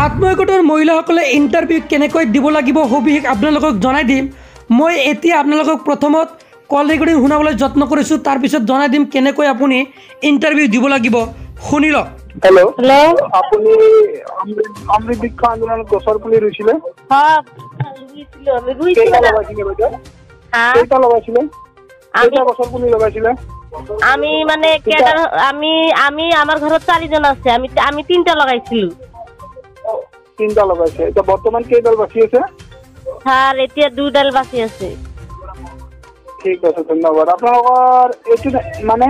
আত্মসহায়ক মহিলাসকলে ইণ্টাৰভিউ কেনেকৈ দিব লাগিব সবিশেষ আপোনালোকক জনাই দিম। মই এতিয়া আপোনালোকক প্ৰথমত কল ৰেকৰ্ডিং শুনাবলৈ যত্ন কৰিছোঁ, তাৰপিছত জনাই দিম কেনেকৈ আপুনি ইণ্টাৰভিউ দিব লাগিব। শুনি লওক। হেল্ল' আপুনি অমৃত বৃক্ষ আন্দোলনত গছৰ পুলি ৰুইছিলে? কেইটা লগাইছিলে? গছৰ পুলি লগাইছিলে? আমি মানে আমি আমাৰ ঘৰত 4 জন আছে, আমি 3টা লগাইছিলো। 3টা লগাইছে। এতিয়া বৰ্তমান কেইডাল বাকি আছে? স্যাৰ এতিয়া 2ডাল বাকি আছে। ঠিক আছে, ধন্যবাদ। আপোনালোকৰ এইটো মানে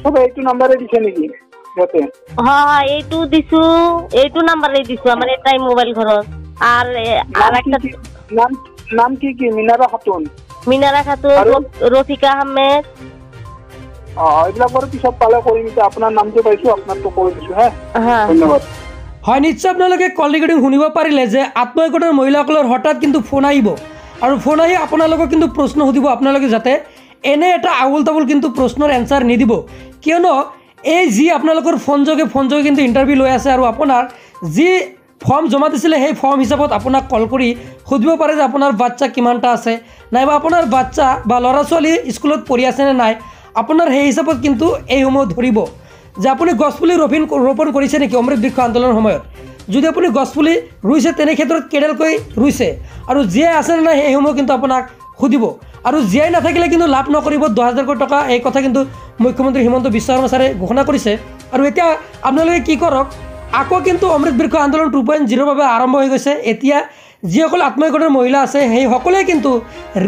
সব এইটো নাম্বাৰে দিছে নেকি ইয়াতে? হ্যাঁ এইটো দিছো, এইটো নাম্বাৰে দিছো আমাৰ এটাই মোবাইল ঘৰত। আৰ একটা নাম কি কি? মিনাৰা খাতুন, ৰফিকা আহমেদ। এইবিলাক বাৰু পিছত পালে কৰিম। এতিয়া আপোনাৰ নামটো পাইছো, আপোনাৰটো কৰি দিছো। হ্যাঁ ধন্যবাদ। হয়, নিশ্চয় আপোনালোকে কল ৰেকৰ্ডিং শুনিব পাৰিলে যে আত্মসহায়ক মহিলাসকলৰ হঠাৎ কিন্তু ফোন আহিব আৰু ফোন আহি আপোনালোকক কিন্তু প্ৰশ্ন সুধিব। আপোনালোকে যাতে এনে এটা আউল তাবুল কিন্তু প্ৰশ্নৰ এনচাৰ নিদিব, কিয়নো এই যি আপোনালোকৰ ফোন যোগে কিন্তু ইণ্টাৰভিউ লৈ আছে আৰু আপোনাৰ যি ফৰ্ম জমা দিছিলে সেই ফৰ্ম হিচাপত আপোনাক কল কৰি সুধিব পাৰে যে আপোনাৰ বাচ্চা কিমানটা আছে, নাইবা আপোনাৰ বাচ্চা বা ল'ৰা ছোৱালী স্কুলত পঢ়ি আছে নে নাই। আপোনাৰ সেই হিচাপত কিন্তু এইসমূহ ধৰিব যে আপুনি গছপুলি ৰোপণ কৰিছে নেকি অমৃত বৃক্ষ আন্দোলনৰ সময়ত। যদি আপুনি গছপুলি ৰুইছে তেনে ক্ষেত্ৰত কেইডালকৈ ৰুইছে আৰু জীয়াই আছে নে নাই সেইসমূহ কিন্তু আপোনাক সুধিব। আৰু জীয়াই নাথাকিলে কিন্তু লাভ নকৰিব 10,000 টকা। এই কথা কিন্তু মুখ্যমন্ত্ৰী হিমন্ত বিশ্ব শৰ্মা ছাৰে ঘোষণা কৰিছে। আৰু এতিয়া আপোনালোকে কি কৰক, আকৌ কিন্তু অমৃত বৃক্ষ আন্দোলন 2.0 বাবে আৰম্ভ হৈ গৈছে। এতিয়া যিসকল আত্মসহায়ক মহিলা আছে সেই সকলোৱে কিন্তু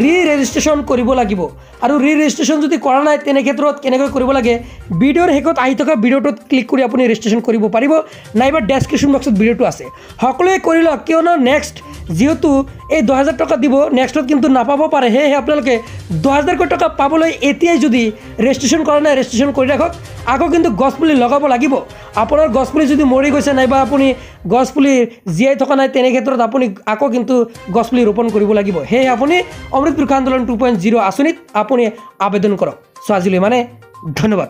ৰেজিষ্ট্ৰেশ্যন কৰিব লাগিব। আৰু ৰেজিষ্ট্ৰেশ্যন যদি কৰা নাই তেনে ক্ষেত্ৰত কেনেকৈ কৰিব লাগে, ভিডিঅ'ৰ শেষত আহি থকা ভিডিঅ'টোত ক্লিক কৰি আপুনি ৰেজিষ্ট্ৰেশ্যন কৰিব পাৰিব, নাইবা ডেছক্ৰিপশ্যন বক্সত ভিডিঅ'টো আছে। সকলোৱে কৰি লওক, কিয়নো নেক্সট যিহেতু এই 10,000 টকা দিব, নেক্সটত কিন্তু নাপাব পাৰে। সেয়েহে আপোনালোকে 10,000 টকা পাবলৈ এতিয়াই যদি ৰেজিষ্ট্ৰেশ্যন কৰা নাই ৰেজিষ্ট্ৰেশ্যন কৰি ৰাখক। আকৌ কিন্তু গছপুলি লগাব লাগিব। আপোনাৰ গছপুলি যদি মৰি গৈছে নাইবা আপুনি গছপুলি জীয়াই থকা নাই তেনে ক্ষেত্ৰত আপুনি আকৌ কিন্তু গছপুলি ৰোপণ কৰিব লাগিব। সেয়ে আপুনি অমৃত বৃক্ষ আন্দোলন 2.0 আঁচনিত আপুনি আবেদন কৰক। চ' আজিলৈ মানে ধন্যবাদ।